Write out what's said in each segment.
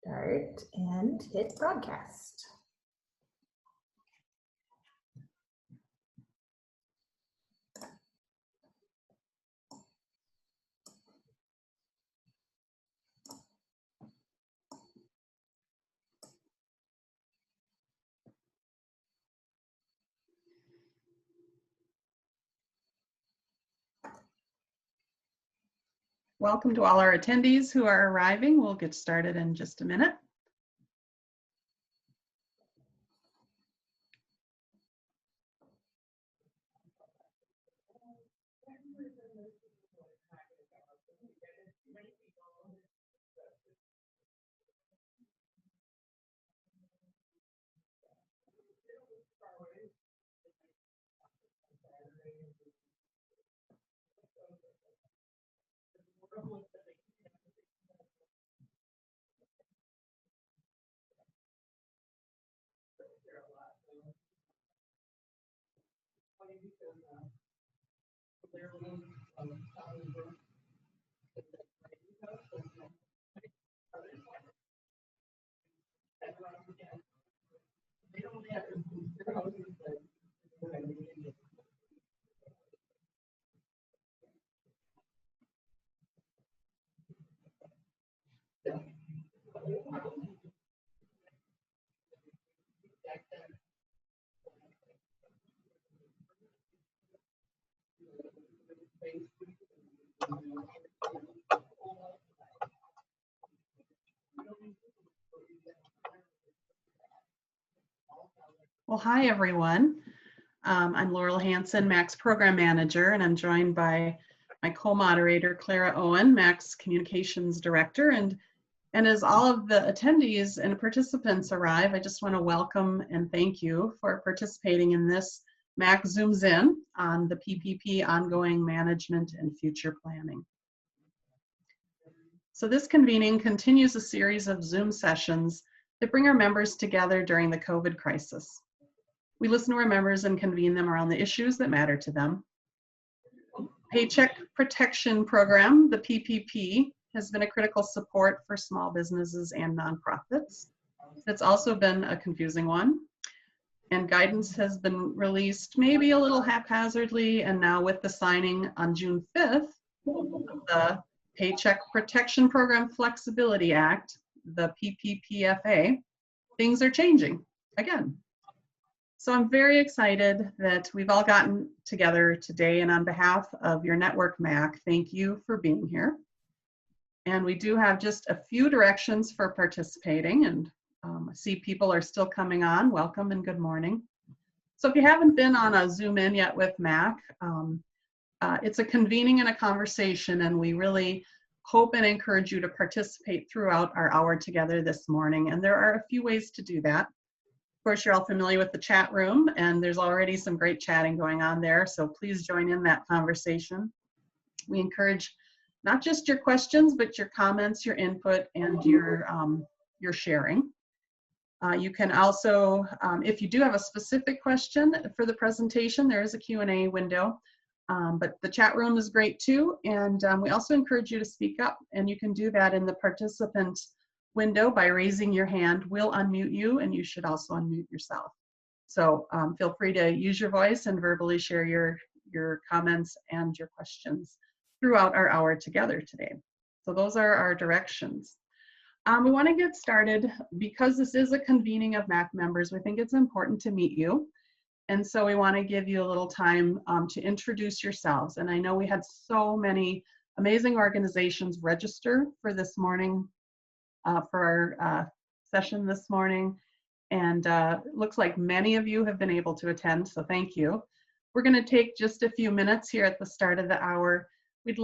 Start and hit broadcast. Welcome to all our attendees who are arriving. We'll get started in just a minute. Well, hi, everyone. I'm Laurel Hansen, MACC's Program Manager, and I'm joined by my co-moderator, Clara Owen, MACC's Communications Director. And as all of the attendees and participants arrive, I just want to welcome and thank you for participating in this MACC Zooms In on the PPP Ongoing Management and Future Planning. So this convening continues a series of Zoom sessions that bring our members together during the COVID crisis. We listen to our members and convene them around the issues that matter to them. Paycheck Protection Program, the PPP, has been a critical support for small businesses and nonprofits. It's also been a confusing one. And guidance has been released maybe a little haphazardly, and now with the signing on June 5th, the Paycheck Protection Program Flexibility Act, the PPPFA, things are changing again. So I'm very excited that we've all gotten together today, and on behalf of your network, MACC, thank you for being here. And we do have just a few directions for participating, and I see people are still coming on. Welcome and good morning. So if you haven't been on a Zoom In yet with MACC, it's a convening and a conversation, and we really hope and encourage you to participate throughout our hour together this morning. And there are a few ways to do that. Of course, you're all familiar with the chat room, and there's already some great chatting going on there, so please join in that conversation. We encourage not just your questions, but your comments, your input, and your sharing. You can also, if you do have a specific question for the presentation, there is a Q&A window, but the chat room is great too, and we also encourage you to speak up, and you can do that in the participant window by raising your hand. We'll unmute you, and you should also unmute yourself. So feel free to use your voice and verbally share your comments and your questions throughout our hour together today. So those are our directions. We want to get started because this is a convening of MACC members. We think it's important to meet you. And so we want to give you a little time to introduce yourselves. And I know we had so many amazing organizations register for this morning, for our session this morning. And it looks like many of you have been able to attend, so thank you. We're going to take just a few minutes here at the start of the hour. We'd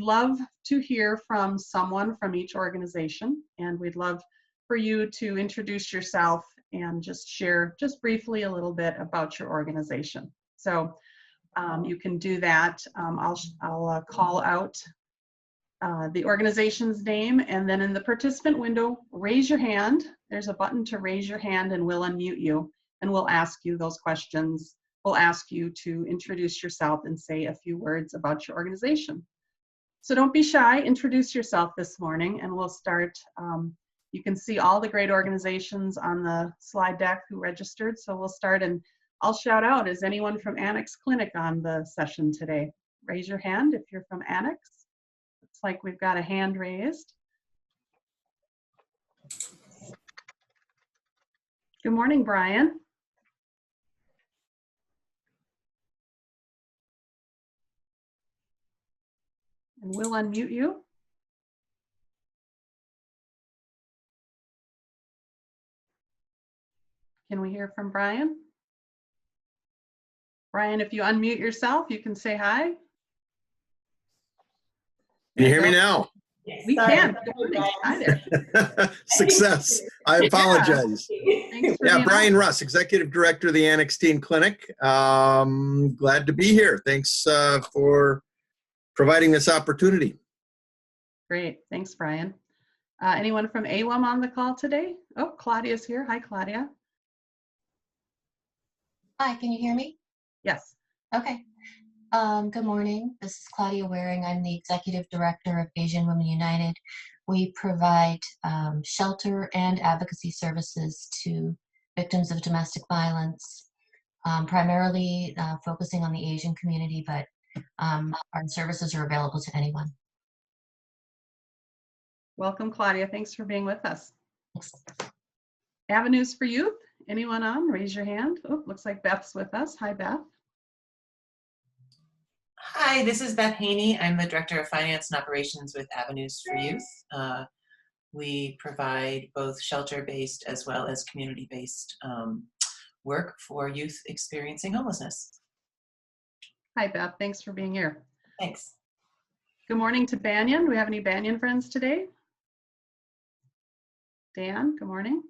love to hear from someone from each organization, and we'd love for you to introduce yourself and just share just briefly a little bit about your organization. So you can do that. I'll call out the organization's name, and then in the participant window, raise your hand. There's a button to raise your hand, and we'll unmute you, and we'll ask you those questions. We'll ask you to introduce yourself and say a few words about your organization. So don't be shy, introduce yourself this morning, and we'll start You can see all the great organizations on the slide deck who registered. So we'll start, and I'll shout out, is anyone from Annex Clinic on the session today? Raise your hand if you're from Annex. Looks like we've got a hand raised. Good morning, Brian. And we'll unmute you. Can we hear from Brian? Brian, if you unmute yourself, you can say hi. Can you hear me now? Yes, We sorry. can. Good morning. Hi there. Success. I apologize. Thanks for Yeah, being Brian on. Russ, Executive Director of the Annex Teen Clinic. Glad to be here. Thanks for providing this opportunity. Great. Thanks, Brian. Anyone from AWAM on the call today? Oh, Claudia's here. Hi, Claudia. Hi, can you hear me? Yes. Okay. Good morning. This is Claudia Waring. I'm the Executive Director of Asian Women United. We provide shelter and advocacy services to victims of domestic violence, primarily focusing on the Asian community, but our services are available to anyone. Welcome, Claudia. Thanks for being with us. Thanks. Avenues for Youth. Anyone on? Raise your hand. Oh, looks like Beth's with us. Hi, Beth. Hi, this is Beth Haney. I'm the Director of Finance and Operations with Avenues for Youth. We provide both shelter-based as well as community-based work for youth experiencing homelessness. Hi, Beth. Thanks for being here. Thanks. Good morning to Banyan. Do we have any Banyan friends today? Dan, good morning.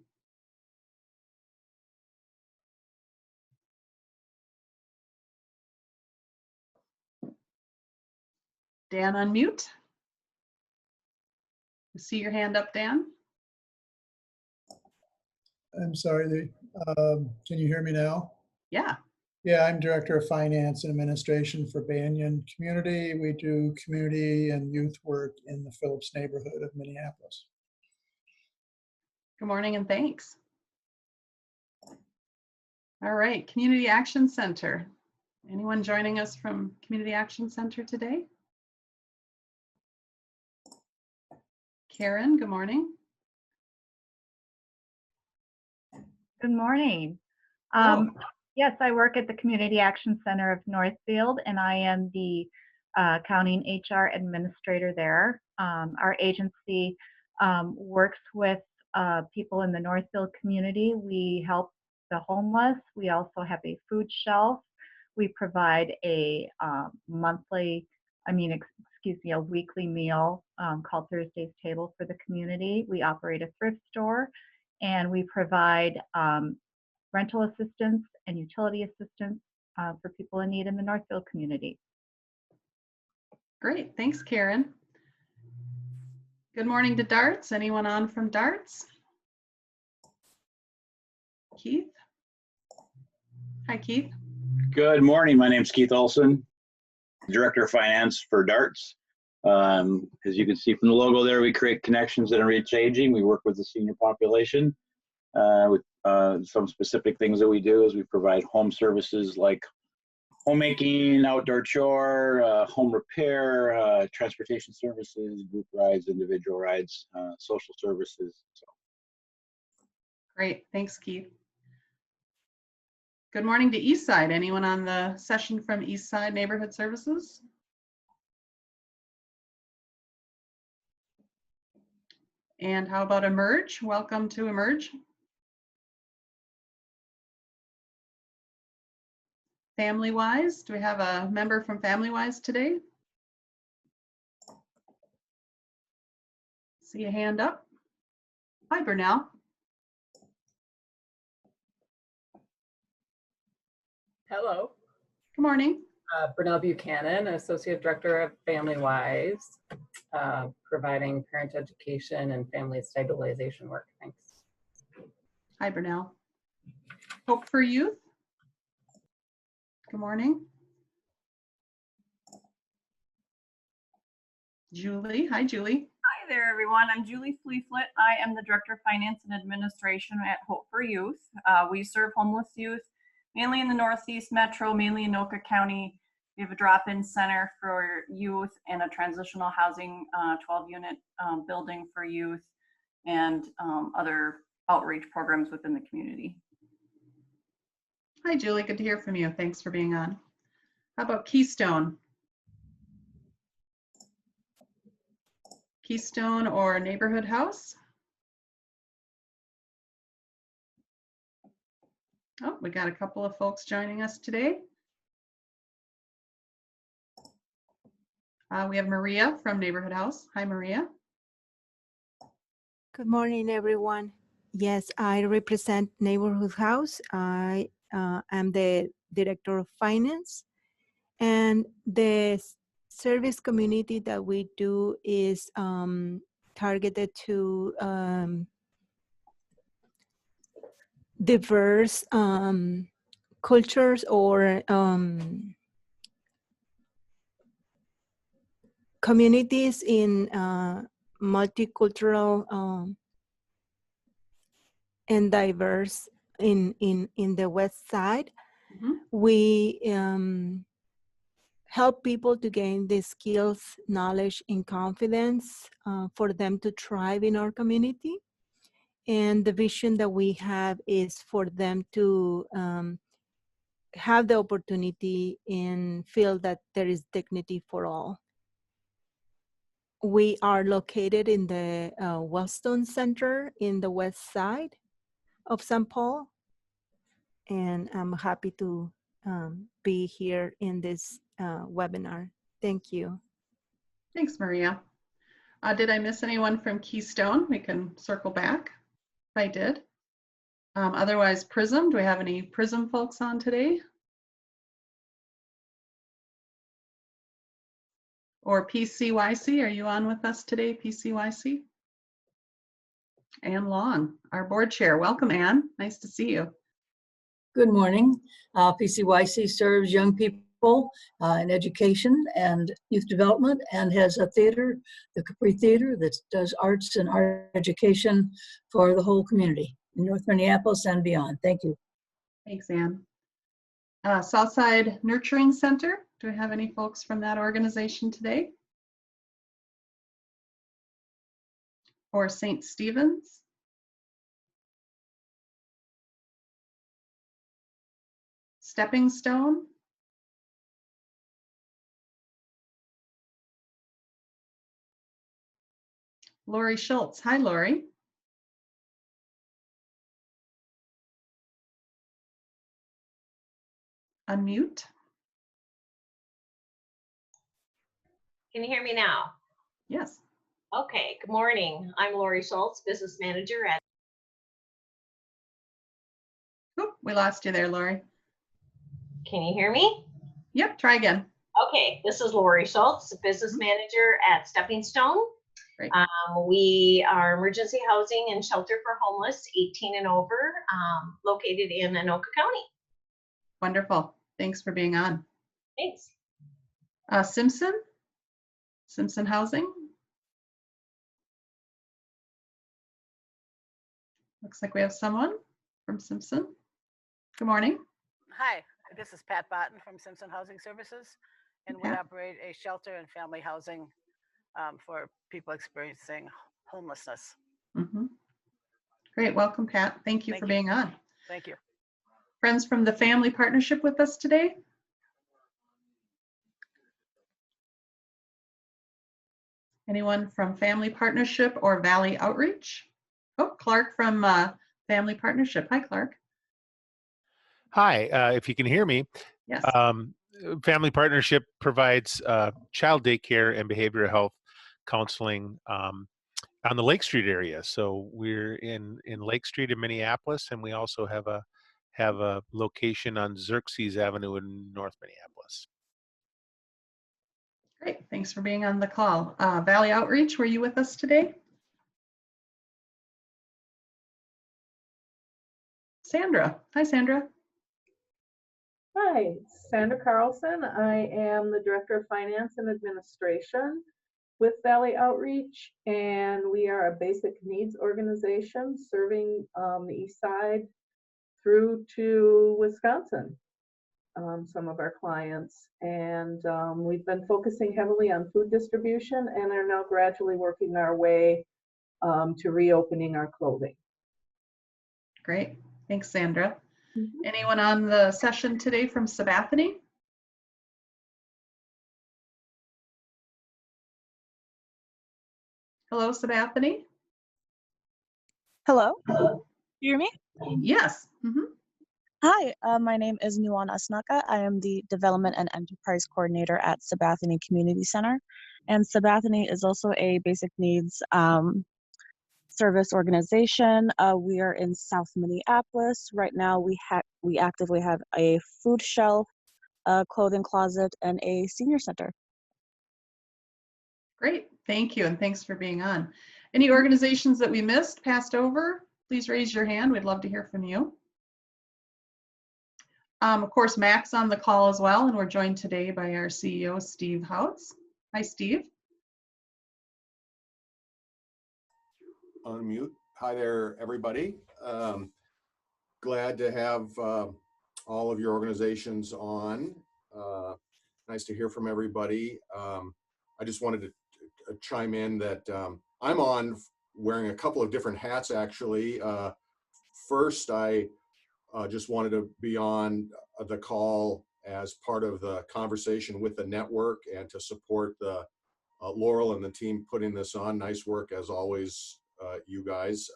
Dan, unmute. See your hand up, Dan? I'm sorry, can you hear me now? Yeah. Yeah, I'm Director of Finance and Administration for Banyan Community. We do community and youth work in the Phillips neighborhood of Minneapolis. Good morning and thanks. All right, Community Action Center. Anyone joining us from Community Action Center today? Karen, good morning. Good morning. Hello. Yes, I work at the Community Action Center of Northfield, and I am the accounting HR administrator there. Our agency works with people in the Northfield community. We help the homeless. We also have a food shelf. We provide a a weekly meal called Thursday's Table for the community. We operate a thrift store, and we provide rental assistance and utility assistance for people in need in the Northfield community. Great, thanks, Karen. Good morning to Darts. Anyone on from Darts? Keith? Hi, Keith. Good morning. My name's Keith Olson, Director of Finance for Darts. As you can see from the logo there, we create connections that enrich aging. We work with the senior population. With some specific things that we do is we provide home services like homemaking, outdoor chore, home repair, transportation services, group rides, individual rides, social services. So. Great, thanks, Keith. Good morning to Eastside. Anyone on the session from Eastside Neighborhood Services? And how about Emerge? Welcome to Emerge. FamilyWise, do we have a member from FamilyWise today? See a hand up. Hi, Burnell. Hello. Good morning. Burnell Buchanan, Associate Director of FamilyWise, providing parent education and family stabilization work. Thanks. Hi, Burnell. Hope for Youth. Good morning. Julie. Hi, Julie. Hi there, everyone. I'm Julie Fleeflet. I am the Director of Finance and Administration at Hope for Youth. We serve homeless youth mainly in the Northeast Metro, mainly in Anoka County. We have a drop-in center for youth and a transitional housing 12-unit building for youth and other outreach programs within the community. Hi, Julie. Good to hear from you. Thanks for being on. How about Keystone? Keystone or Neighborhood House? Oh, we got a couple of folks joining us today. We have Maria from Neighborhood House. Hi, Maria. Good morning, everyone. Yes, I represent Neighborhood House. I am the Director of Finance, and the service community that we do is targeted to diverse cultures or communities in multicultural and diverse in the West Side. Mm-hmm. We help people to gain the skills, knowledge, and confidence for them to thrive in our community. And the vision that we have is for them to have the opportunity and feel that there is dignity for all. We are located in the Wellstone Center in the West Side of St. Paul. And I'm happy to be here in this webinar. Thank you. Thanks, Maria. Did I miss anyone from Keystone? We can circle back if I did. Otherwise, Prism, do we have any Prism folks on today? Or PCYC, are you on with us today, PCYC? Ann Long, our board chair. Welcome, Ann. Nice to see you. Good morning. PCYC serves young people in education and youth development and has a theater, the Capri Theater, that does arts and art education for the whole community in North Minneapolis and beyond. Thank you. Thanks, Ann. Southside Nurturing Center, do we have any folks from that organization today? Or St. Stephen's? Stepping Stone? Lori Schultz. Hi, Lori. Unmute. Can you hear me now? Yes. Okay, good morning. I'm Lori Schultz, business manager at. Oh, we lost you there, Lori. Can you hear me? Yep, try again. Okay, this is Lori Schultz, business manager at Stepping Stone. Great. We are emergency housing and shelter for homeless 18 and over, located in Anoka County. Wonderful. Thanks for being on. Thanks. Simpson Housing. Looks like we have someone from Simpson. Good morning. Hi, this is Pat Botten from Simpson Housing Services, and we operate a shelter and family housing for people experiencing homelessness. Mm-hmm. Great. Welcome, Pat. Thank you for being on. Thank you. Friends from the Family Partnership with us today? Anyone from Family Partnership or Valley Outreach? Oh, Clark from Family Partnership. Hi, Clark. Hi, if you can hear me. Yes. Family Partnership provides child daycare and behavioral health counseling on the Lake Street area. So we're in Lake Street in Minneapolis, and we also have a location on Xerxes Avenue in North Minneapolis. Great. Thanks for being on the call. Valley Outreach, were you with us today? Sandra. Hi, Sandra. Hi, Sandra Carlson. I am the Director of Finance and Administration. with Valley Outreach, and we are a basic needs organization serving the East Side through to Wisconsin, some of our clients. And we've been focusing heavily on food distribution and are now gradually working our way to reopening our clothing. Great. Thanks, Sandra. Anyone on the session today from Sabathani? Hello, Sabathani? Hello, you hear me? Yes. Hi, my name is Nuwan Asnaka. I am the Development and Enterprise Coordinator at Sabathani Community Center. And Sabathani is also a basic needs service organization. We are in South Minneapolis. Right now we actively have a food shelf, a clothing closet, and a senior center. Great, thank you, and thanks for being on. Any organizations that we missed, passed over, please raise your hand. We'd love to hear from you. Of course, MACC's on the call as well, and we're joined today by our CEO, Steve Houts. Hi, Steve. Unmute. Hi there, everybody. Glad to have all of your organizations on. Nice to hear from everybody. I just wanted to chime in that I'm on wearing a couple of different hats, actually. First, I just wanted to be on the call as part of the conversation with the network and to support the Laurel and the team putting this on. Nice work as always, you guys.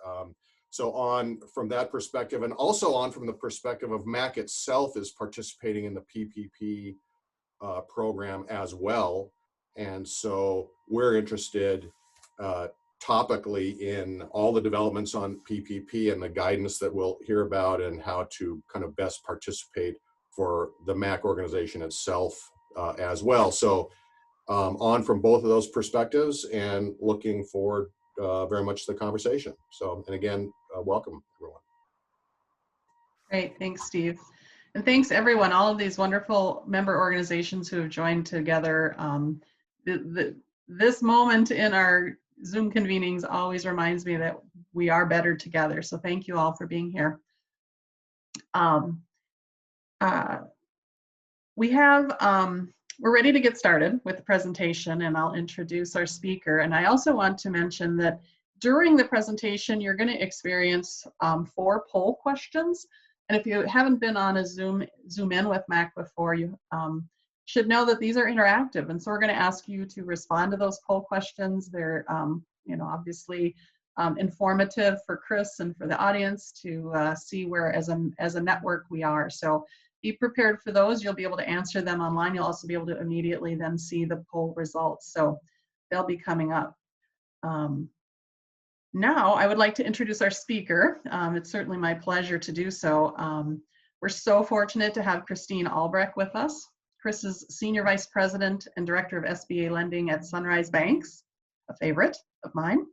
So on from that perspective, and also on from the perspective of MACC itself is participating in the PPP program as well. And so we're interested topically in all the developments on PPP and the guidance that we'll hear about and how to kind of best participate for the MACC organization itself as well. So on from both of those perspectives and looking forward very much to the conversation. So, and again, welcome everyone. Great, thanks, Steve. And thanks everyone, all of these wonderful member organizations who have joined together. This moment in our Zoom convenings always reminds me that we are better together. So thank you all for being here. We're ready to get started with the presentation, and I'll introduce our speaker. And I also want to mention that during the presentation, you're going to experience 4 poll questions. And if you haven't been on a Zoom In with MACC before, you should know that these are interactive. And so we're going to ask you to respond to those poll questions. They're obviously informative for Chris and for the audience to see where as a network we are. So be prepared for those. You'll be able to answer them online. You'll also be able to immediately then see the poll results. So they'll be coming up. Now I would like to introduce our speaker. It's certainly my pleasure to do so. We're so fortunate to have Christine Albrecht with us. Chris is Senior Vice President and Director of SBA Lending at Sunrise Banks, a favorite of mine.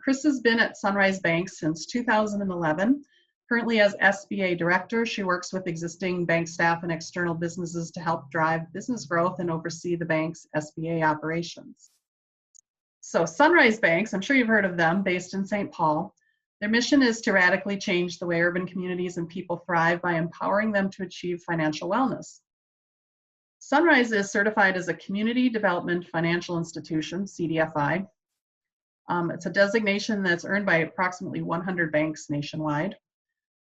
Chris has been at Sunrise Banks since 2011. Currently as SBA Director, she works with existing bank staff and external businesses to help drive business growth and oversee the bank's SBA operations. So Sunrise Banks, I'm sure you've heard of them, based in St. Paul. Their mission is to radically change the way urban communities and people thrive by empowering them to achieve financial wellness. Sunrise is certified as a Community Development Financial Institution, CDFI. It's a designation that's earned by approximately 100 banks nationwide.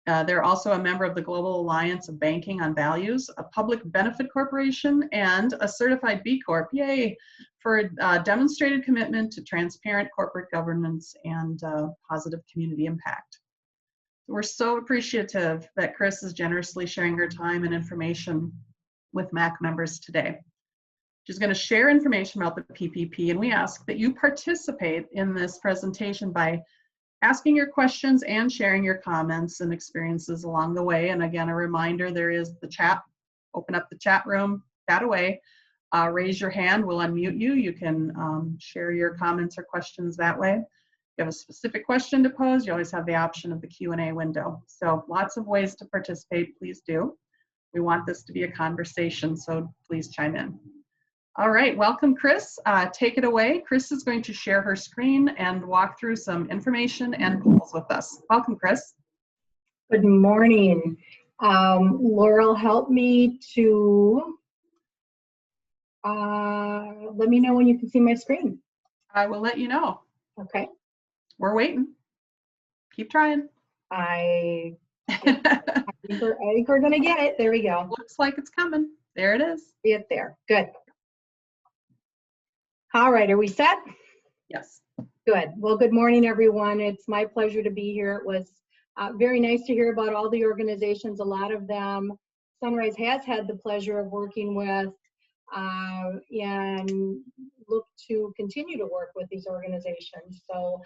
They're also a member of the Global Alliance of Banking on Values, a public benefit corporation, and a certified B Corp, yay, for demonstrated commitment to transparent corporate governance and positive community impact. We're so appreciative that Chris is generously sharing her time and information with MACC members today. She's going to share information about the PPP, and we ask that you participate in this presentation by asking your questions and sharing your comments and experiences along the way. And again, a reminder, there is the chat. Open up the chat room, chat away, raise your hand, we'll unmute you. You can share your comments or questions that way. If you have a specific question to pose, you always have the option of the Q&A window. So lots of ways to participate, please do. We want this to be a conversation, so please chime in. All right, welcome, Chris. Take it away. Chris is going to share her screen and walk through some information and polls with us. Welcome, Chris. Good morning. Laurel, help me to, let me know when you can see my screen. I will let you know. Okay. We're waiting. Keep trying. I think we're gonna get it. There we go. Looks like it's coming. There it is. See it there. Good. All right, are we set? Yes. Good. Well, good morning, everyone. It's my pleasure to be here. It was very nice to hear about all the organizations. A lot of them Sunrise has had the pleasure of working with, and look to continue to work with these organizations. So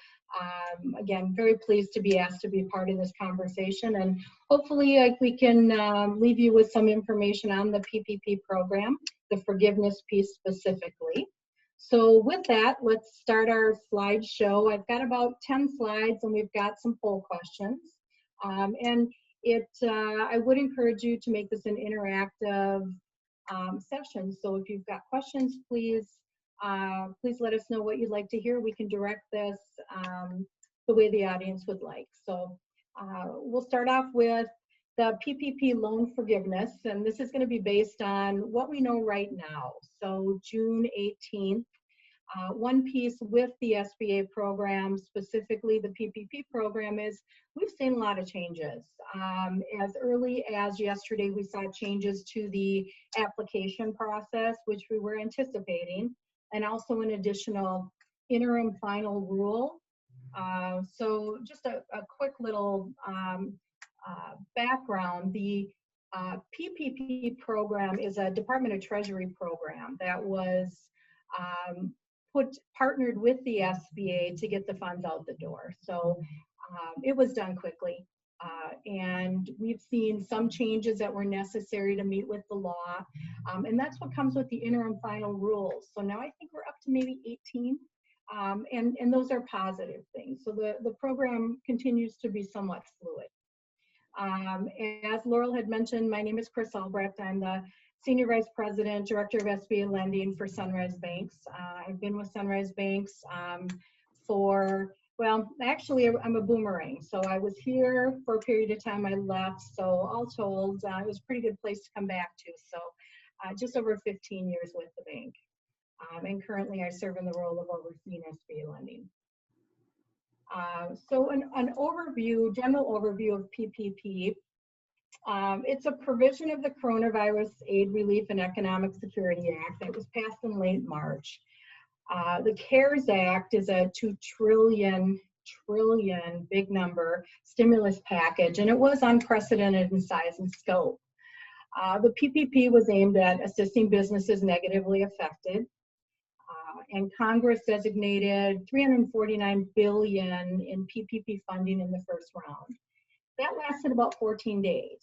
again, very pleased to be asked to be part of this conversation, and hopefully we can leave you with some information on the PPP program, the forgiveness piece specifically. So with that, let's start our slideshow. I've got about 10 slides and we've got some poll questions. And I would encourage you to make this an interactive session. So if you've got questions, please let us know what you'd like to hear. We can direct this the way the audience would like. So we'll start off with the PPP loan forgiveness, and this is going to be based on what we know right now. So June 18th, one piece with the SBA program, specifically the PPP program, is we've seen a lot of changes. As early as yesterday, we saw changes to the application process, which we were anticipating, and also an additional interim final rule. So just a quick little background. The PPP program is a Department of Treasury program that was partnered with the SBA to get the funds out the door. So it was done quickly. And we've seen some changes that were necessary to meet with the law. And that's what comes with the interim final rules. So now I think we're up to maybe 18. And those are positive things. So the program continues to be somewhat fluid. As Laurel had mentioned, my name is Chris Albrecht. I'm the Senior Vice President, Director of SBA Lending for Sunrise Banks. I've been with Sunrise Banks well, actually I'm a boomerang. So I was here for a period of time, I left. So all told, it was a pretty good place to come back to. So just over 15 years with the bank. And currently I serve in the role of overseeing SBA lending. So an overview, general overview of PPP. It's a provision of the Coronavirus Aid, Relief, and Economic Security Act that was passed in late March. The CARES Act is a $2 trillion, big number, stimulus package, and it was unprecedented in size and scope. The PPP was aimed at assisting businesses negatively affected. And Congress designated $349 billion in PPP funding in the first round. That lasted about 14 days.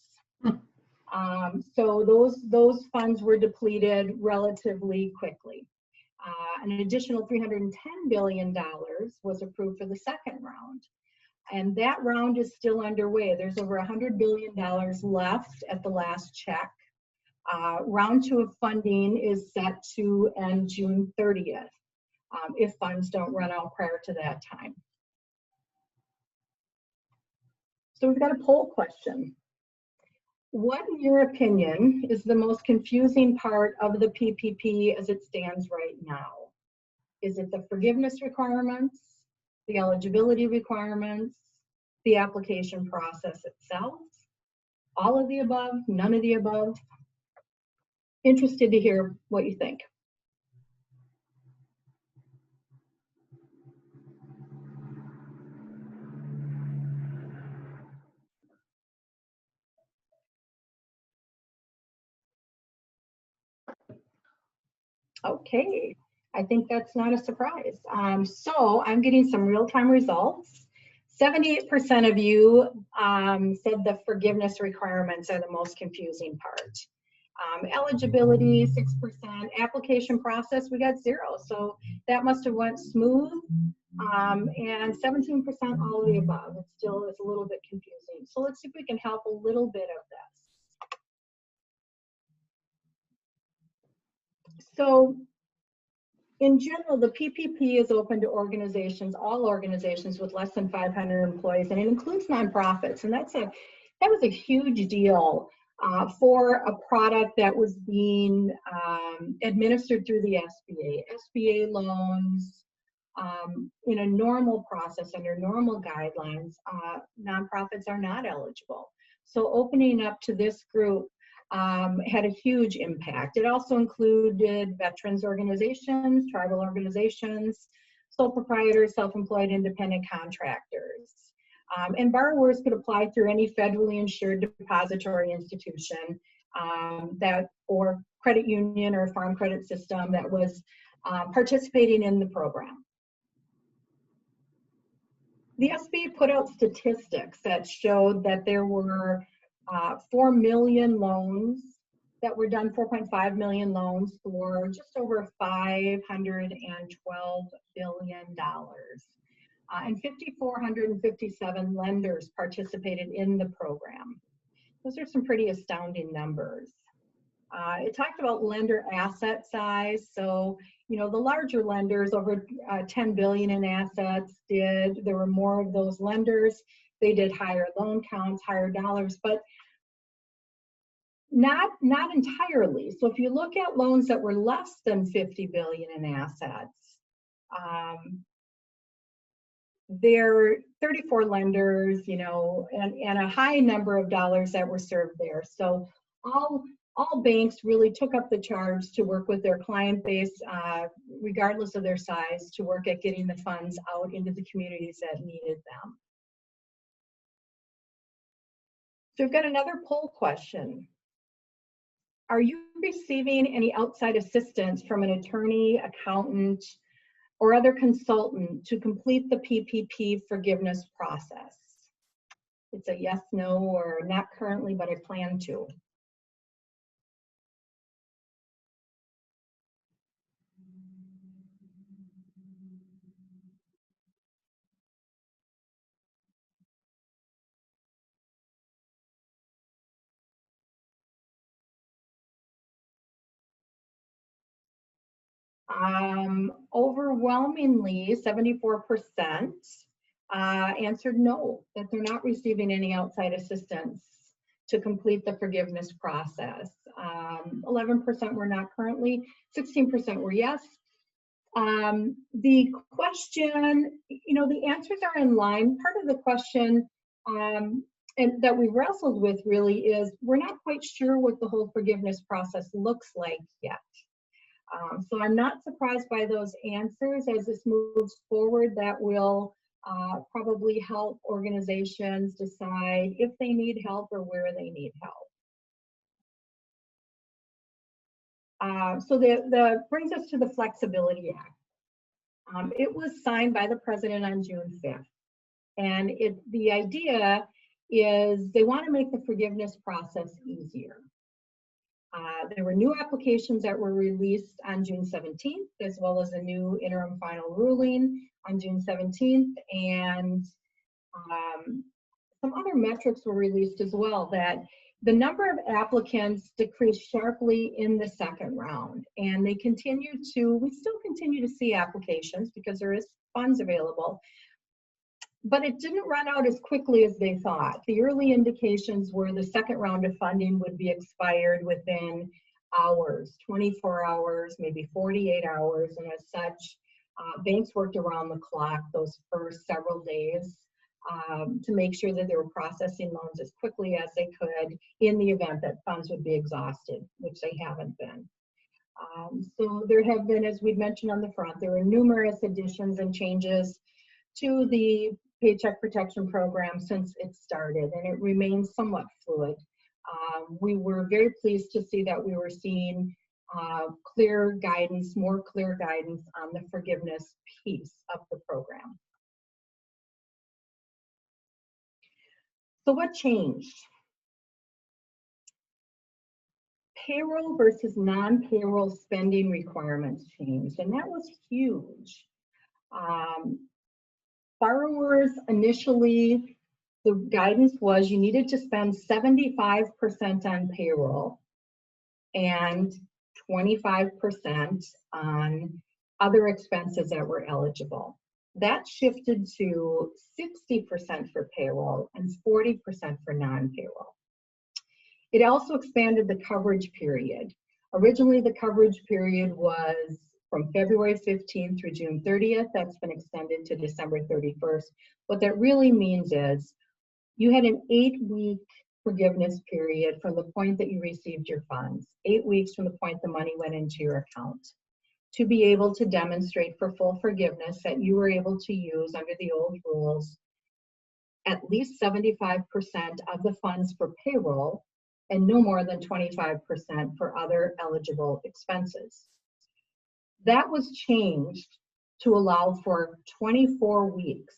So those funds were depleted relatively quickly. An additional $310 billion was approved for the second round. And that round is still underway. There's over $100 billion left at the last check. Round 2 of funding is set to end June 30th. If funds don't run out prior to that time. So we've got a poll question. What, in your opinion, is the most confusing part of the PPP as it stands right now? Is it the forgiveness requirements, the eligibility requirements, the application process itself? All of the above, none of the above? Interested to hear what you think. Okay, I think that's not a surprise. So I'm getting some real-time results. 78% of you said the forgiveness requirements are the most confusing part. Eligibility, 6%. Application process, we got 0. So that must have went smooth. And 17% all of the above. It still is a little bit confusing. So let's see if we can help a little bit of this. So in general, the PPP is open to organizations, all organizations with less than 500 employees, and it includes nonprofits. And that was a huge deal for a product that was being administered through the SBA. SBA loans, in a normal process, under normal guidelines, nonprofits are not eligible. So opening up to this group had a huge impact. It also included veterans organizations, tribal organizations, sole proprietors, self-employed independent contractors. And borrowers could apply through any federally insured depository institution or credit union or farm credit system that was participating in the program. The SBA put out statistics that showed that there were 4 million loans that were done, 4.5 million loans for just over $512 billion. And 5,457 lenders participated in the program. Those are some pretty astounding numbers. It talked about lender asset size. So, the larger lenders, over 10 billion in assets, there were more of those lenders. They did higher loan counts, higher dollars, but not entirely. So if you look at loans that were less than 50 billion in assets, there are 34 lenders, and a high number of dollars that were served there. So all banks really took up the charge to work with their client base, regardless of their size, to work at getting the funds out into the communities that needed them. So we've got another poll question. Are you receiving any outside assistance from an attorney, accountant, or other consultant to complete the PPP forgiveness process? It's a yes, no, or not currently, but I plan to. Overwhelmingly, 74% answered no, that they're not receiving any outside assistance to complete the forgiveness process. 11% were not currently, 16% were yes. The question, the answers are in line. Part of the question and that we wrestled with really is we're not quite sure what the whole forgiveness process looks like yet. So I'm not surprised by those answers. As this moves forward, that will probably help organizations decide if they need help or where they need help. So that brings us to the Flexibility Act. It was signed by the President on June 5th. And the idea is they want to make the forgiveness process easier. There were new applications that were released on June 17th, as well as a new interim final ruling on June 17th. And some other metrics were released as well, that the number of applicants decreased sharply in the second round. And we still continue to see applications because there is funds available. But it didn't run out as quickly as they thought. The early indications were the second round of funding would be expired within hours, 24 hours, maybe 48 hours. And as such, banks worked around the clock those first several days to make sure that they were processing loans as quickly as they could in the event that funds would be exhausted, which they haven't been. So there have been, as we'd mentioned on the front, there were numerous additions and changes to the Paycheck Protection Program since it started, and it remains somewhat fluid. We were very pleased to see that we were seeing clear guidance, more clear guidance on the forgiveness piece of the program. So what changed? Payroll versus non-payroll spending requirements changed, and that was huge. Borrowers initially, the guidance was you needed to spend 75% on payroll and 25% on other expenses that were eligible. That shifted to 60% for payroll and 40% for non-payroll. It also expanded the coverage period. Originally, the coverage period was from February 15th through June 30th. That's been extended to December 31st. What that really means is you had an 8-week forgiveness period from the point that you received your funds, 8 weeks from the point the money went into your account, to be able to demonstrate for full forgiveness that you were able to use under the old rules at least 75% of the funds for payroll and no more than 25% for other eligible expenses. That was changed to allow for 24 weeks.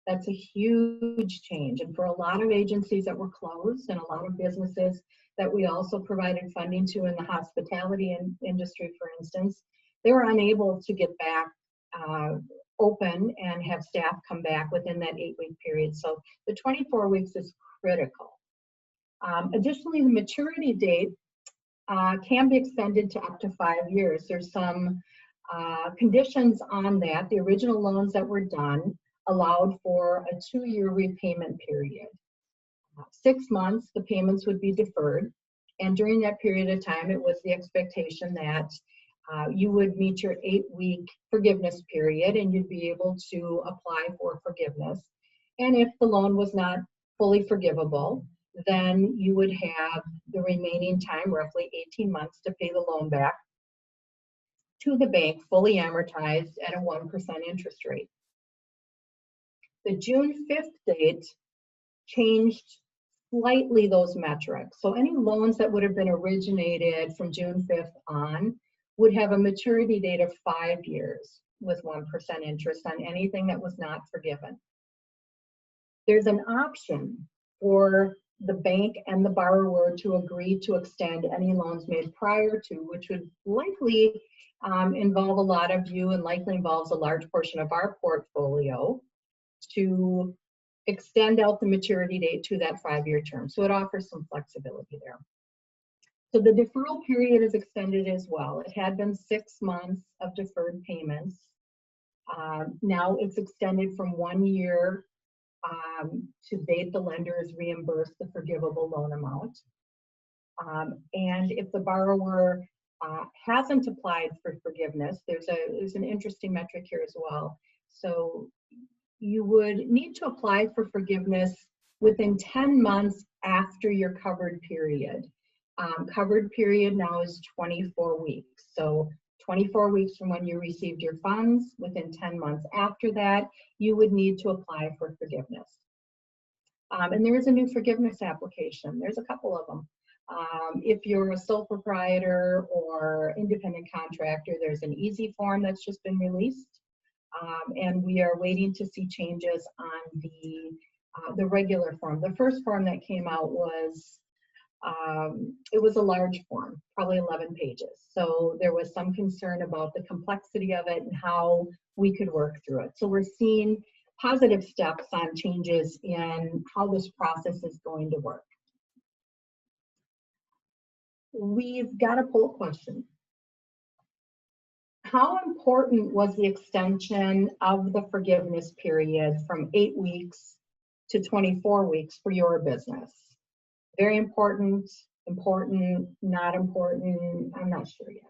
That's a huge change. And for a lot of agencies that were closed and a lot of businesses that we also provided funding to in the hospitality industry, for instance, they were unable to get back open and have staff come back within that 8-week period. So the 24 weeks is critical. Additionally, the maturity date can be extended to up to 5 years. There's some conditions on that. The original loans that were done allowed for a 2-year repayment period. 6 months, the payments would be deferred. And during that period of time, it was the expectation that you would meet your 8-week forgiveness period and you'd be able to apply for forgiveness. And if the loan was not fully forgivable, then you would have the remaining time, roughly 18 months, to pay the loan back to the bank, fully amortized at a 1% interest rate. The June 5th date changed slightly those metrics. So any loans that would have been originated from June 5th on would have a maturity date of 5 years with 1% interest on anything that was not forgiven. There's an option for the bank and the borrower to agree to extend any loans made prior to, which would likely involve a lot of you and likely involves a large portion of our portfolio, to extend out the maturity date to that 5-year term. So it offers some flexibility there. So the deferral period is extended as well. It had been 6 months of deferred payments. Now it's extended from 1 year to date the lender is reimbursed the forgivable loan amount. And if the borrower hasn't applied for forgiveness, there's an interesting metric here as well. So you would need to apply for forgiveness within 10 months after your covered period. Covered period now is 24 weeks. So 24 weeks from when you received your funds, within 10 months after that, you would need to apply for forgiveness. And there is a new forgiveness application. There's a couple of them. If you're a sole proprietor or independent contractor, there's an easy form that's just been released. And we are waiting to see changes on the regular form. The first form that came out was, it was a large form, probably 11 pages. So there was some concern about the complexity of it and how we could work through it. So we're seeing positive steps on changes in how this process is going to work. We've got a poll question. How important was the extension of the forgiveness period from 8 weeks to 24 weeks for your business? Very important, important, not important, I'm not sure yet.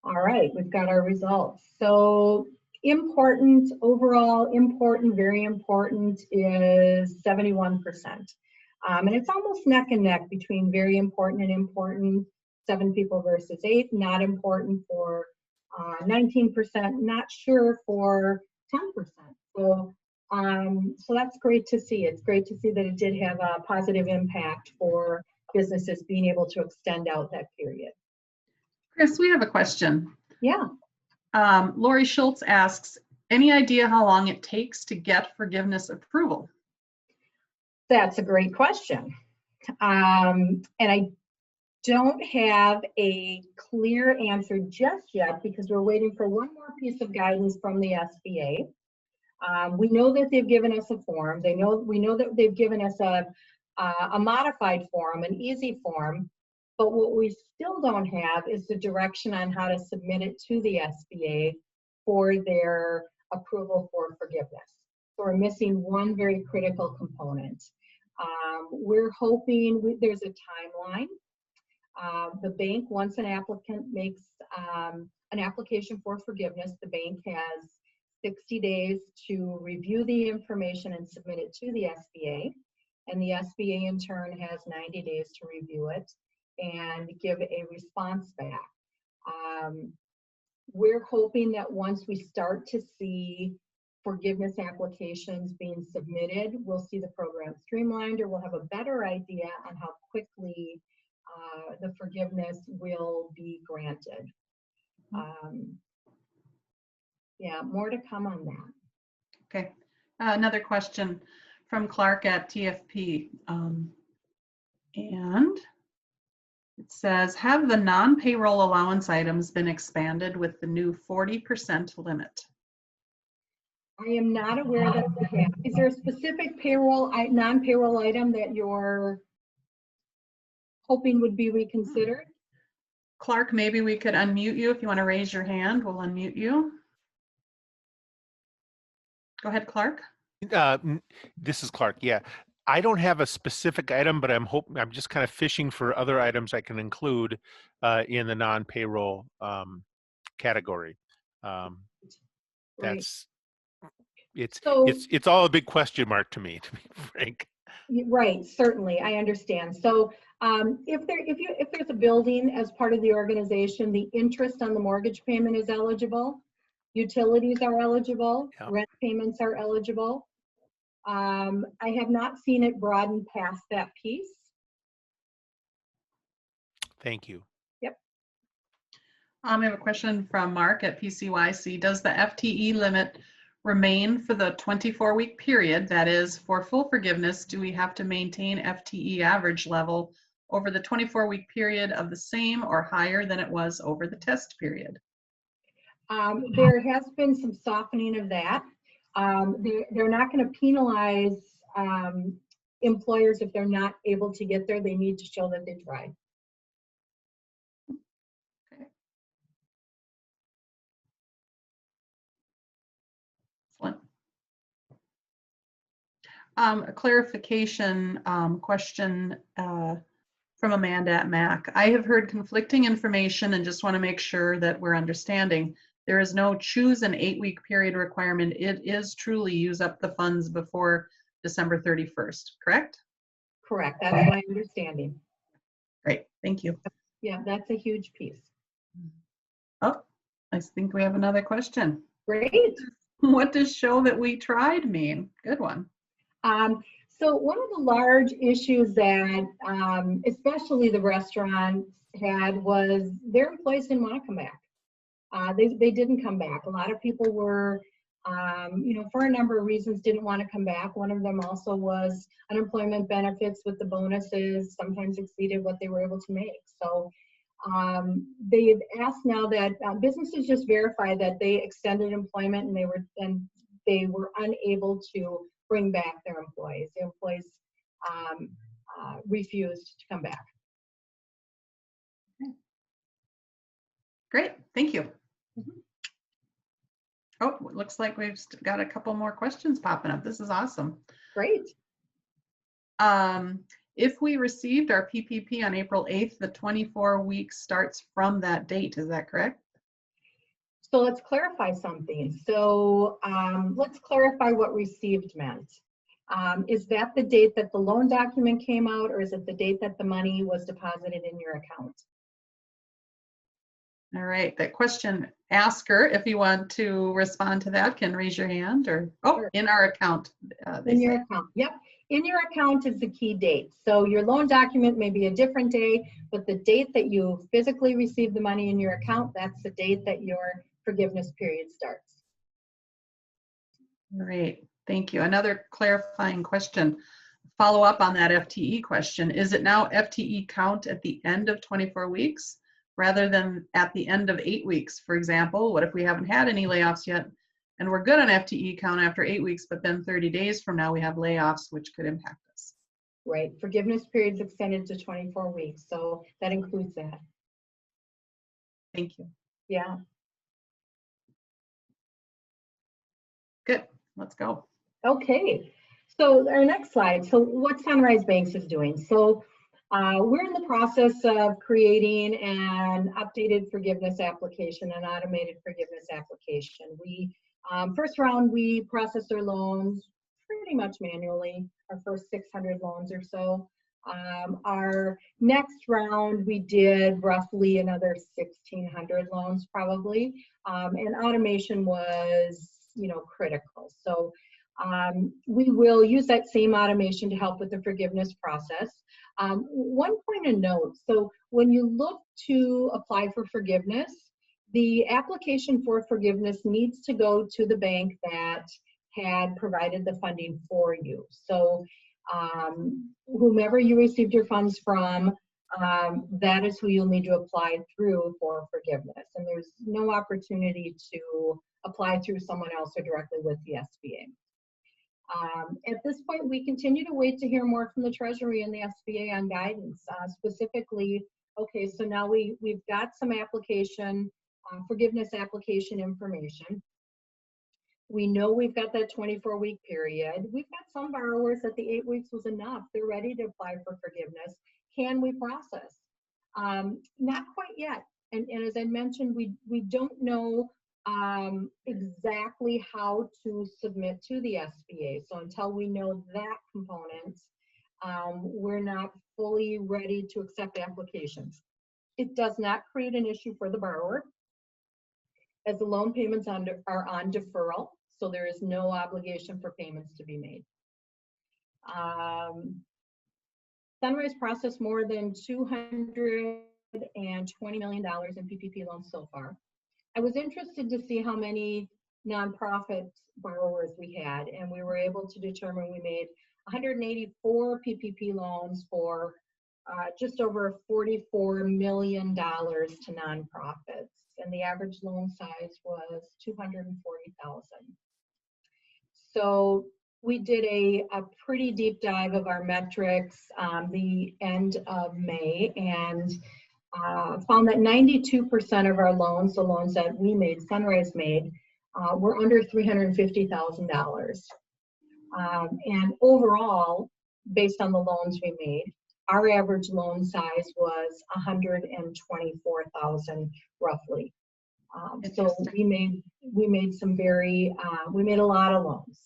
All right, we've got our results. So important, overall important, very important is 71%. And it's almost neck and neck between very important and important, 7 people versus 8, not important for 19%, not sure for 10%. So, so that's great to see. It's great to see that it did have a positive impact for businesses being able to extend out that period. Chris, we have a question. Yeah. Lori Schultz asks, any idea how long it takes to get forgiveness approval? That's a great question. And I don't have a clear answer just yet because we're waiting for one more piece of guidance from the SBA. We know that they've given us a form. We know that they've given us a modified form, an easy form, but what we still don't have is the direction on how to submit it to the SBA for their approval for forgiveness. So we're missing one very critical component. We're hoping there's a timeline. The bank, once an applicant makes an application for forgiveness, the bank has 60 days to review the information and submit it to the SBA. And the SBA in turn has 90 days to review it and give a response back. We're hoping that once we start to see forgiveness applications being submitted, we'll see the program streamlined, or we'll have a better idea on how quickly the forgiveness will be granted. Yeah, more to come on that. Okay. Another question from Clark at TFP. And it says, have the non-payroll allowance items been expanded with the new 40% limit? I am not aware that they have. Is there a specific payroll, non-payroll item that you're hoping would be reconsidered? Clark, maybe we could unmute you if you want to raise your hand. We'll unmute you. Go ahead, Clark. This is Clark. Yeah, I don't have a specific item, but I'm just kind of fishing for other items I can include in the non-payroll category. That's it's all a big question mark to me, to be frank. Right, certainly, I understand. So if there's a building as part of the organization, the interest on the mortgage payment is eligible, utilities are eligible, rent payments are eligible. I have not seen it broaden past that piece. Thank you. Yep. We have a question from Mark at PCYC. Does the FTE limit remain for the 24-week period? That is, for full forgiveness, do we have to maintain FTE average level over the 24-week period of the same or higher than it was over the test period? There has been some softening of that. They're not going to penalize employers if they're not able to get there. They need to show that they tried. A clarification question from Amanda at MACC. I have heard conflicting information and just want to make sure that we're understanding. There is no choose an 8-week period requirement. It is truly use up the funds before December 31st, correct? Correct, that's my understanding. Great, thank you. Yeah, that's a huge piece. Oh, I think we have another question. Great. What does show that we tried mean? Good one. So one of the large issues that especially the restaurants had was their employees didn't want to come back. They didn't come back. A lot of people were, for a number of reasons, didn't want to come back. One of them also was unemployment benefits with the bonuses sometimes exceeded what they were able to make. So they've asked now that businesses just verify that they extended employment and they were unable to bring back their employees. The employees refused to come back. Okay. Great, thank you. Oh, it looks like we've got a couple more questions popping up. This is awesome. Great. If we received our PPP on April 8th, the 24 weeks starts from that date, is that correct? So let's clarify something. So let's clarify what received meant. Is that the date that the loan document came out, or is it the date that the money was deposited in your account? All right, that question asker, if you want to respond to that, can raise your hand, or, Sure. In our account. In your account, yep. In your account is the key date. So your loan document may be a different day, but the date that you physically receive the money in your account, that's the date that your forgiveness period starts. Great, thank you. Another clarifying question. follow up on that FTE question. Is it now FTE count at the end of 24 weeks rather than at the end of 8 weeks? For example, what if we haven't had any layoffs yet and we're good on FTE count after 8 weeks, but then 30 days from now we have layoffs, which could impact us? Right, forgiveness periods extended to 24 weeks, so that includes that. Thank you. Yeah. Good, let's go. Okay, so our next slide. So what Sunrise Banks is doing. So we're in the process of creating an updated forgiveness application, an automated forgiveness application. We, first round, we processed our loans pretty much manually, our first 600 loans or so. Our next round, we did roughly another 1,600 loans probably, and automation was, you know, critical. So we will use that same automation to help with the forgiveness process. One point of note, so when you look to apply for forgiveness, the application for forgiveness needs to go to the bank that had provided the funding for you. So whomever you received your funds from, that is who you'll need to apply through for forgiveness. And there's no opportunity to apply through someone else or directly with the SBA. At this point, we continue to wait to hear more from the Treasury and the SBA on guidance. Specifically, okay, so now we've got some application, forgiveness application information. We know we've got that 24-week period. We've got some borrowers that the 8 weeks was enough. They're ready to apply for forgiveness. Can we process? Not quite yet. And as I mentioned, we don't know exactly how to submit to the SBA. So until we know that component, we're not fully ready to accept applications. It does not create an issue for the borrower, as the loan payments are on deferral, so there is no obligation for payments to be made. Sunrise processed more than $220 million in PPP loans so far. I was interested to see how many nonprofit borrowers we had, and we were able to determine we made 184 PPP loans for just over $44 million to nonprofits, and the average loan size was $240,000. So we did a pretty deep dive of our metrics the end of May, and found that 92% of our loans, the loans that we made, Sunrise made, were under $350,000. And overall, based on the loans we made, our average loan size was $124,000 roughly. So we made some very, we made a lot of loans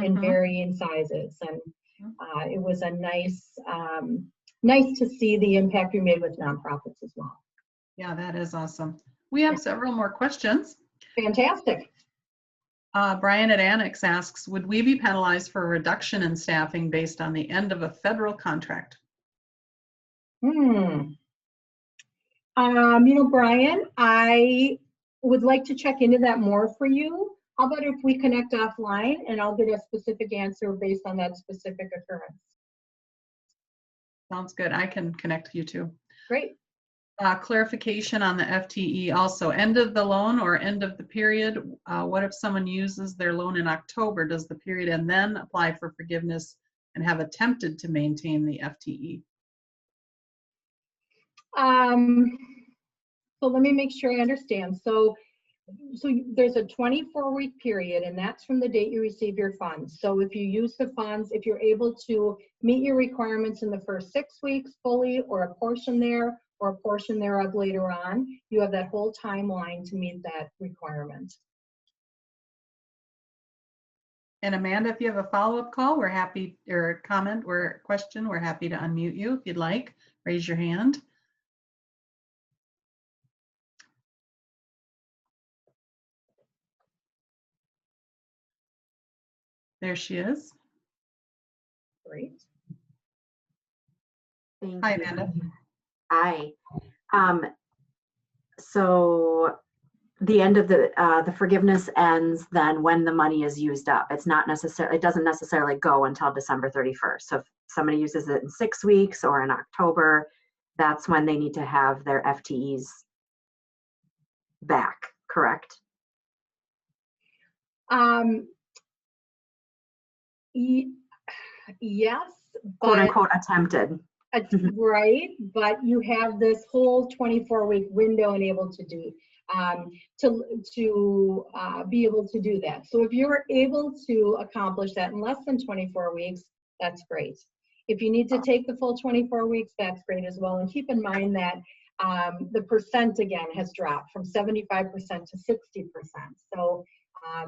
in varying sizes, and it was a nice, nice to see the impact we made with nonprofits as well. Yeah, that is awesome. We have several more questions. Fantastic. Brian at Annex asks, would we be penalized for a reduction in staffing based on the end of a federal contract? You know, Brian, I would like to check into that more for you. How about if we connect offline and I'll get a specific answer based on that specific occurrence? Sounds good. I can connect you too. Great. Clarification on the FTE also. End of the loan or end of the period? What if someone uses their loan in October? Does the period and then apply for forgiveness and have attempted to maintain the FTE? So let me make sure I understand. So there's a 24-week period, and that's from the date you receive your funds. So if you use the funds, if you're able to meet your requirements in the first 6 weeks fully, or a portion there, or a portion thereof later on, you have that whole timeline to meet that requirement. And Amanda, if you have a follow-up call, we're happy, or comment or question, we're happy to unmute you if you'd like. Raise your hand. There she is. Great. Hi, Amanda. Hi. So the end of the forgiveness ends then when the money is used up. It's not necessarily, it doesn't necessarily go until December 31st. So if somebody uses it in 6 weeks or in October, that's when they need to have their FTEs back, correct? Yes, Quote but unquote attempted. right, but you have this whole 24-week window and able to do be able to do that. So if you're able to accomplish that in less than 24 weeks, that's great. If you need to take the full 24 weeks, that's great as well. And keep in mind that the percent again has dropped from 75% to 60%. So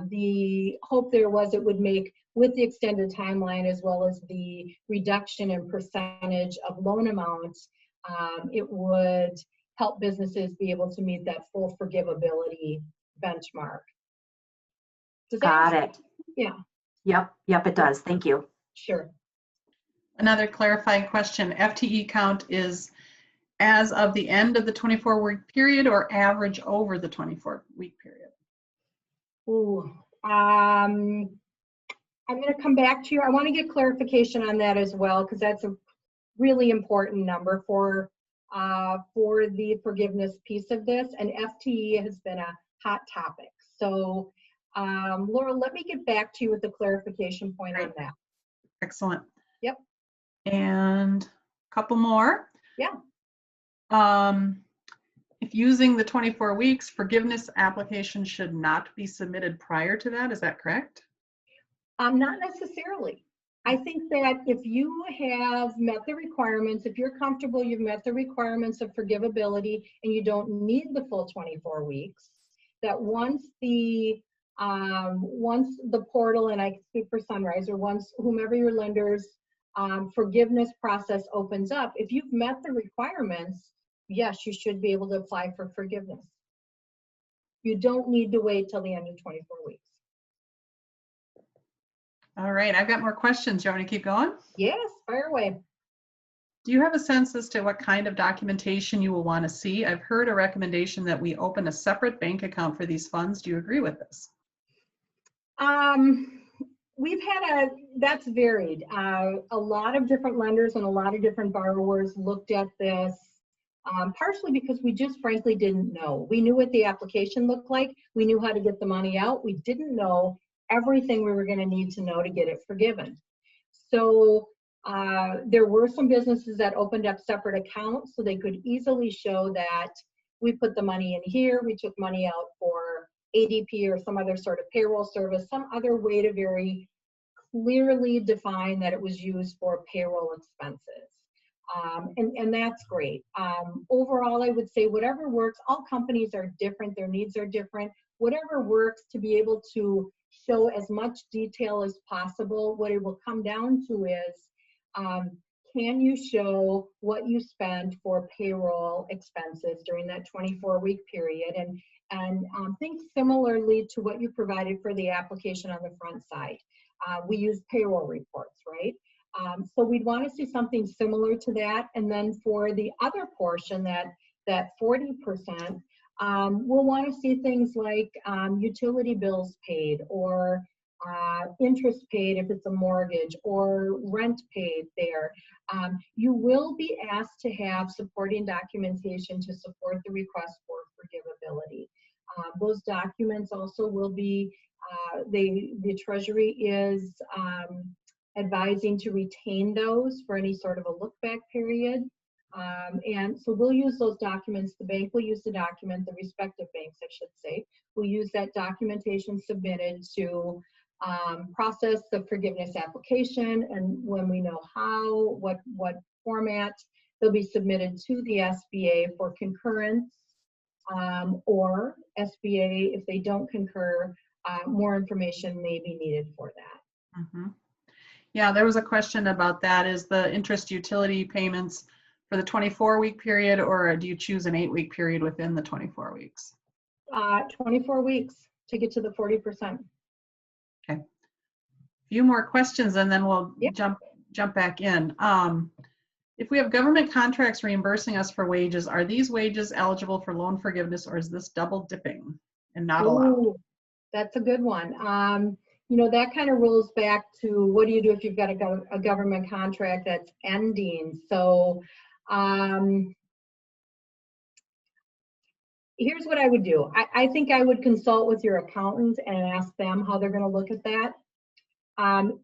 the hope there was it would make, with the extended timeline as well as the reduction in percentage of loan amounts, it would help businesses be able to meet that full forgivability benchmark. Got it. Yeah. Yep, it does. Thank you. Sure. Another clarifying question, FTE count is as of the end of the 24-week period or average over the 24-week period? Ooh, I'm going to come back to you. I want to get clarification on that as well, because that's a really important number for the forgiveness piece of this, and FTE has been a hot topic. So Laura, let me get back to you with the clarification point on that. Excellent. Yep. And a couple more. Yeah. If using the 24 weeks, forgiveness application should not be submitted prior to that, is that correct? Not necessarily. I think that if you have met the requirements, if you're comfortable, you've met the requirements of forgivability and you don't need the full 24 weeks, that once the portal, and I can speak for Sunrise, or once whomever your lender's forgiveness process opens up, if you've met the requirements, yes, you should be able to apply for forgiveness. You don't need to wait till the end of 24 weeks. All right, I've got more questions. Do you want me to keep going? Yes, fire away. Do you have a sense as to what kind of documentation you will want to see? I've heard a recommendation that we open a separate bank account for these funds. Do you agree with this? We've had that's varied. A lot of different lenders and a lot of different borrowers looked at this, partially because we just frankly didn't know. We knew what the application looked like. We knew how to get the money out. We didn't know everything we were going to need to know to get it forgiven. So there were some businesses that opened up separate accounts so they could easily show that we put the money in here, we took money out for ADP or some other sort of payroll service, some other way to very clearly define that it was used for payroll expenses. And that's great. Overall, I would say whatever works, all companies are different, their needs are different. Whatever works to be able to show as much detail as possible. What it will come down to is, can you show what you spend for payroll expenses during that 24-week period? And think similarly to what you provided for the application on the front side. We use payroll reports, right? So we'd want to see something similar to that. And then for the other portion, that 40%, we'll want to see things like utility bills paid, or interest paid if it's a mortgage, or rent paid there. You will be asked to have supporting documentation to support the request for forgivability. Those documents also will be, the Treasury is advising to retain those for any sort of a look-back period. And so we'll use those documents. The bank will use the document, the respective banks, I should say, will use that documentation submitted to process the forgiveness application. And when we know how, what format, they'll be submitted to the SBA for concurrence, or SBA, if they don't concur, more information may be needed for that. Mm-hmm. Yeah, there was a question about that. Is the interest utility payments for the 24-week period, or do you choose an 8-week period within the 24 weeks? 24 weeks to get to the 40%. Okay. A few more questions and then we'll jump back in. If we have government contracts reimbursing us for wages, are these wages eligible for loan forgiveness, or is this double dipping? and not allowed? Ooh, that's a good one. You know, that kind of rolls back to what do you do if you've got a government contract that's ending? So here's what I would do. I think I would consult with your accountant and ask them how they're going to look at that.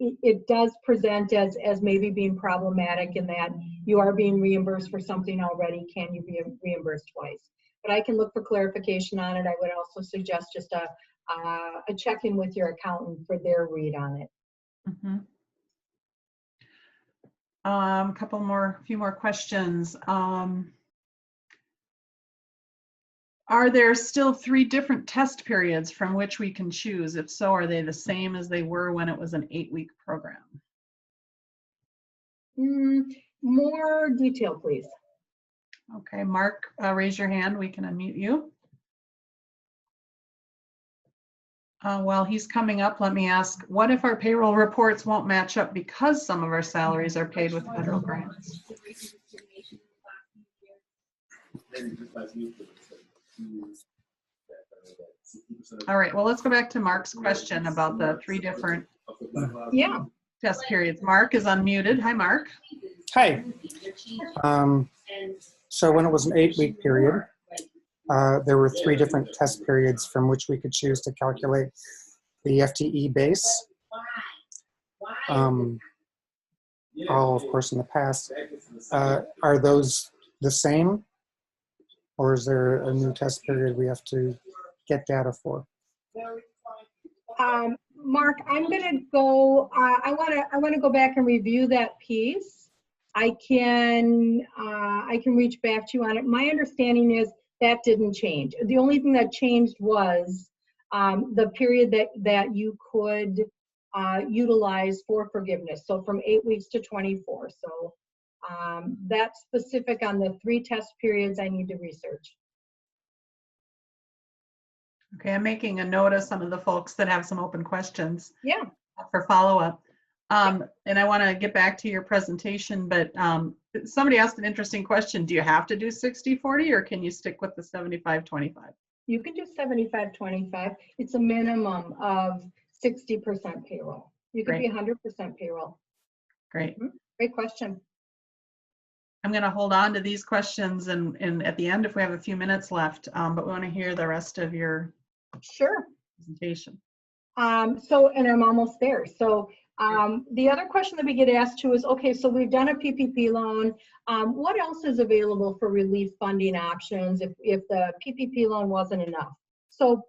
It does present as maybe being problematic in that you are being reimbursed for something already. Can you be reimbursed twice? But I can look for clarification on it. I would also suggest just a check-in with your accountant for their read on it. Mm-hmm. Few more questions. Are there still 3 different test periods from which we can choose? If so, are they the same as they were when it was an 8-week program? More detail, please. Okay, Mark, raise your hand. We can unmute you. While he's coming up, let me ask, what if our payroll reports won't match up because some of our salaries are paid with federal grants? All right, well, let's go back to Mark's question about the 3 different test periods. Mark is unmuted. Hi, Mark. Hi. So when it was an 8-week period, there were 3 different test periods from which we could choose to calculate the FTE base. All, of course, in the past. Are those the same? Or is there a new test period we have to get data for? Mark, I'm going to go. I want to go back and review that piece. I can reach back to you on it. My understanding is that didn't change. The only thing that changed was the period that you could utilize for forgiveness. So from 8 weeks to 24. So that's specific on the 3 test periods I need to research. Okay, I'm making a note of some of the folks that have some open questions. Yeah. For follow-up. And I want to get back to your presentation, but somebody asked an interesting question. Do you have to do 60-40 or can you stick with the 75-25? You can do 75-25. It's a minimum of 60% payroll. You could be 100% payroll. Great. Great question. I'm going to hold on to these questions and at the end if we have a few minutes left, but we want to hear the rest of your presentation. And I'm almost there. So the other question that we get asked too is, okay, so we've done a PPP loan. What else is available for relief funding options if the PPP loan wasn't enough? So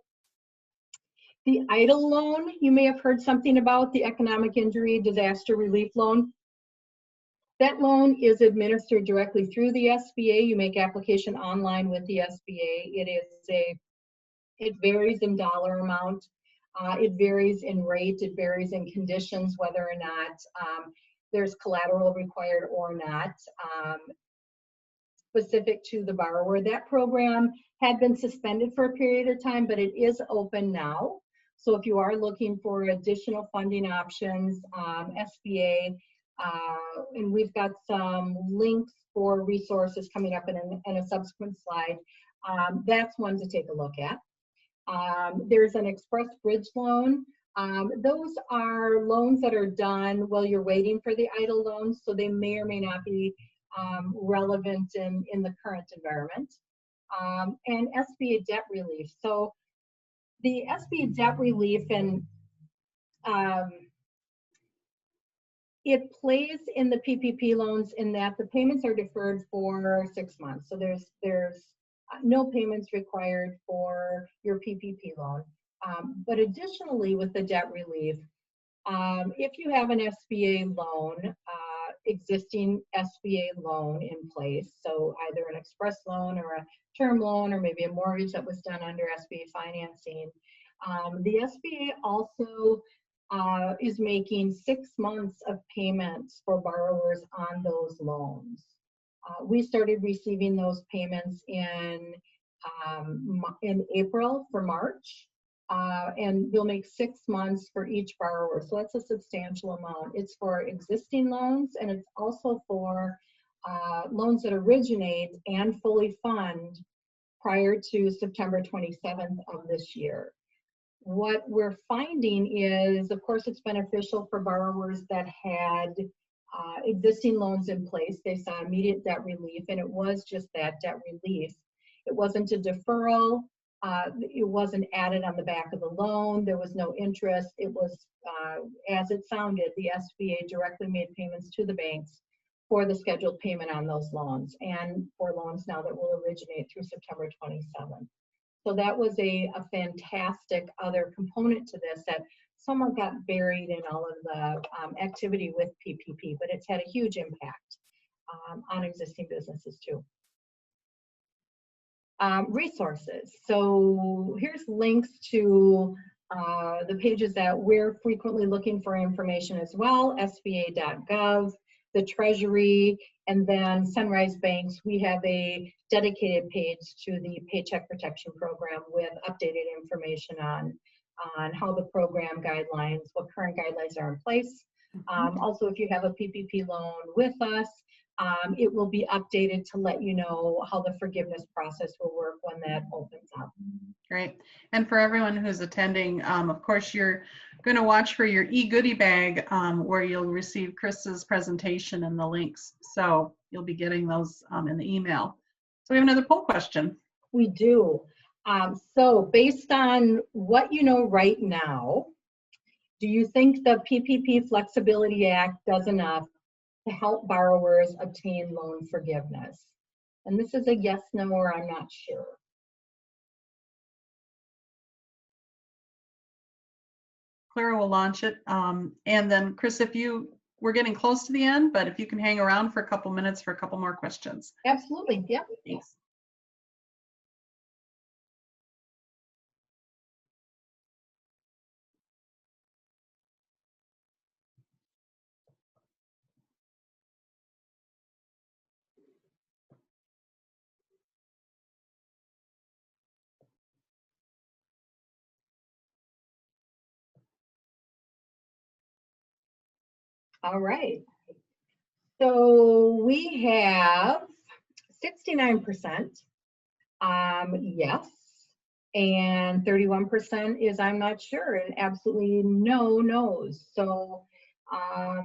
the EIDL loan, you may have heard something about, the Economic Injury Disaster Relief Loan. That loan is administered directly through the SBA. You make application online with the SBA. It varies in dollar amount. It varies in rate. It varies in conditions, whether or not there's collateral required or not, specific to the borrower. That program had been suspended for a period of time, but it is open now. So if you are looking for additional funding options, SBA, and we've got some links for resources coming up in a subsequent slide. That's one to take a look at. There's an express bridge loan. Those are loans that are done while you're waiting for the EIDL loans, so they may or may not be relevant in the current environment. And SBA debt relief. So the SBA debt relief, and it plays in the PPP loans in that the payments are deferred for 6 months. So there's no payments required for your PPP loan. But additionally, with the debt relief, if you have an SBA loan, existing SBA loan in place, so either an express loan or a term loan or maybe a mortgage that was done under SBA financing, the SBA also is making 6 months of payments for borrowers on those loans. We started receiving those payments in April for March, and we'll make 6 months for each borrower. So that's a substantial amount. It's for existing loans, and it's also for loans that originate and fully fund prior to September 27th of this year. What we're finding is, of course, it's beneficial for borrowers that had existing loans in place. They saw immediate debt relief, and it was just that, debt relief. It wasn't a deferral. It wasn't added on the back of the loan. There was no interest. It was, as it sounded, the SBA directly made payments to the banks for the scheduled payment on those loans, and for loans now that will originate through September 27th. So that was a fantastic other component to this, that somewhat got buried in all of the activity with PPP, but it's had a huge impact on existing businesses too. Resources. So here's links to the pages that we're frequently looking for information as well: SBA.gov, the Treasury, and then Sunrise Banks. We have a dedicated page to the Paycheck Protection Program with updated information on how the program guidelines, what current guidelines are in place. Also, if you have a PPP loan with us, it will be updated to let you know how the forgiveness process will work when that opens up. Great. And for everyone who's attending, of course, you're going to watch for your e-goodie bag where you'll receive Chris's presentation and the links. So you'll be getting those in the email. So we have another poll question. We do. So based on what you know right now, do you think the PPP Flexibility Act does enough to help borrowers obtain loan forgiveness? And this is a yes, no, or I'm not sure. Clara will launch it. And then Chris, we're getting close to the end, but if you can hang around for a couple minutes for a couple more questions. Absolutely, yeah. Thanks. All right. So we have 69% yes, and 31% is I'm not sure, and absolutely no no's. So I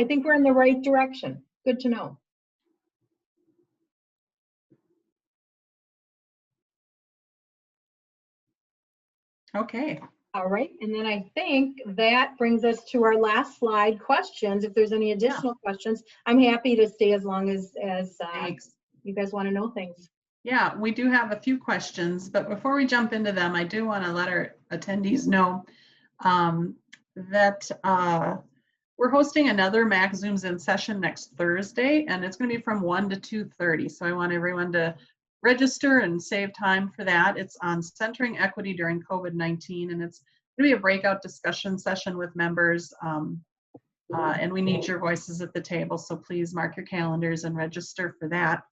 think we're in the right direction. Good to know. Okay. All right, and then I think that brings us to our last slide, questions. If there's any additional questions, I'm happy to stay as long as you guys want to know things. Yeah, we do have a few questions, but before we jump into them, I do want to let our attendees know that we're hosting another MACC Zooms In session next Thursday, and it's going to be from 1 to 2:30. So I want everyone to register and save time for that. It's on centering equity during COVID-19, and it's going to be a breakout discussion session with members, and we need your voices at the table, so please mark your calendars and register for that.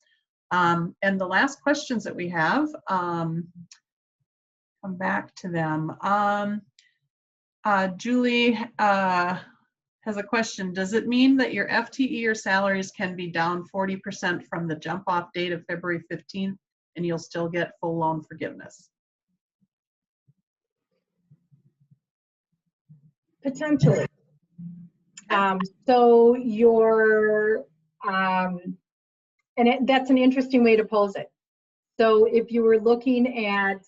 And the last questions that we have, come back to them. Julie has a question. Does it mean that your FTE or salaries can be down 40% from the jump off date of February 15th and you'll still get full loan forgiveness? Potentially. So your, that's an interesting way to pose it. So if you were looking at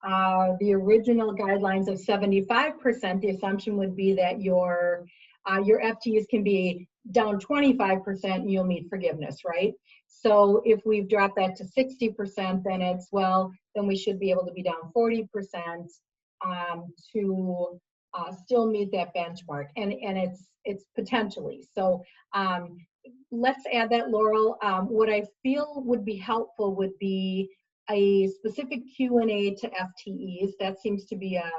the original guidelines of 75%, the assumption would be that your FTEs can be down 25% and you'll meet forgiveness, right? So if we've dropped that to 60%, then it's, well, then we should be able to be down 40% to still meet that benchmark. And it's potentially. So let's add that, Laurel. What I feel would be helpful would be a specific Q&A to FTEs. That seems to be a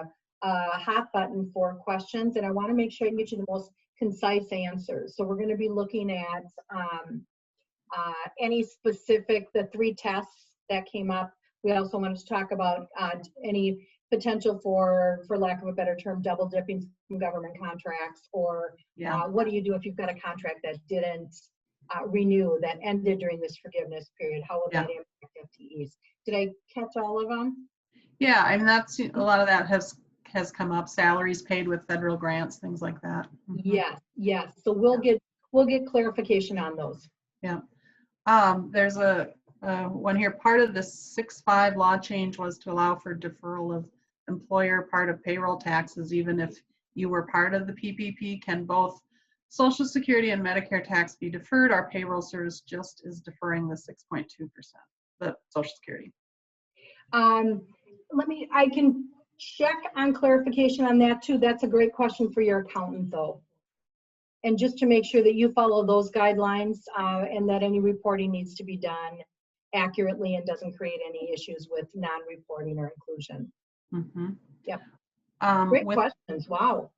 hot button for questions, and I want to make sure I can get you the most concise answers. So we're going to be looking at any specific, the 3 tests that came up. We also wanted to talk about any potential for lack of a better term, double dipping from government contracts, or what do you do if you've got a contract that didn't renew that ended during this forgiveness period? How will that impact FTEs? Did I catch all of them? Yeah, I mean, that's a lot of that has come up. Salaries paid with federal grants, things like that. Yes, yes. So we'll get clarification on those. Yeah. There's a one here. Part of the 6.5 law change was to allow for deferral of employer part of payroll taxes, even if you were part of the PPP. Can both Social Security and Medicare tax be deferred? Our payroll service just is deferring the 6.2%, the Social Security. I can check on clarification on that too. That's a great question for your accountant though. And just to make sure that you follow those guidelines and that any reporting needs to be done accurately and doesn't create any issues with non-reporting or inclusion. Yep. Great questions. Wow.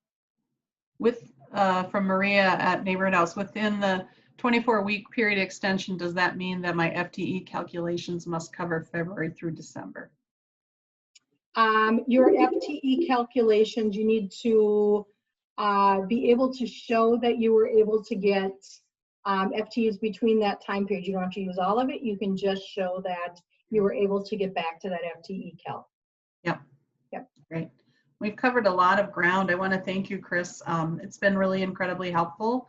From Maria at Neighborhood House, within the 24-week period extension, does that mean that my FTE calculations must cover February through December? Your FTE calculations, you need to be able to show that you were able to get FTEs between that time period. You don't have to use all of it. You can just show that you were able to get back to that FTE calc. Yep. Yep. Great. We've covered a lot of ground. I want to thank you, Chris. It's been really incredibly helpful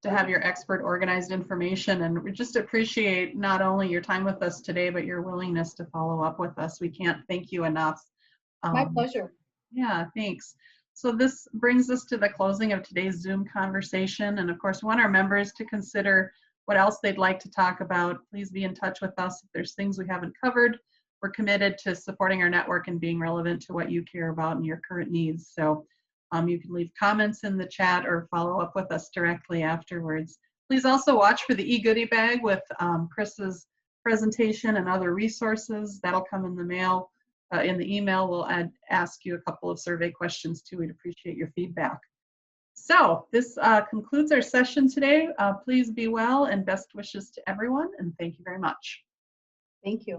to have your expert organized information, and we just appreciate not only your time with us today, but your willingness to follow up with us. We can't thank you enough. My pleasure. Yeah, thanks. So this brings us to the closing of today's Zoom conversation. And of course, we want our members to consider what else they'd like to talk about. Please be in touch with us if there's things we haven't covered. We're committed to supporting our network and being relevant to what you care about and your current needs. So you can leave comments in the chat or follow up with us directly afterwards. Please also watch for the e-goodie bag with Chris's presentation and other resources. That'll come in the mail. In the email, we'll ask you a couple of survey questions too. We'd appreciate your feedback. So this concludes our session today. Please be well and best wishes to everyone, and thank you very much. Thank you.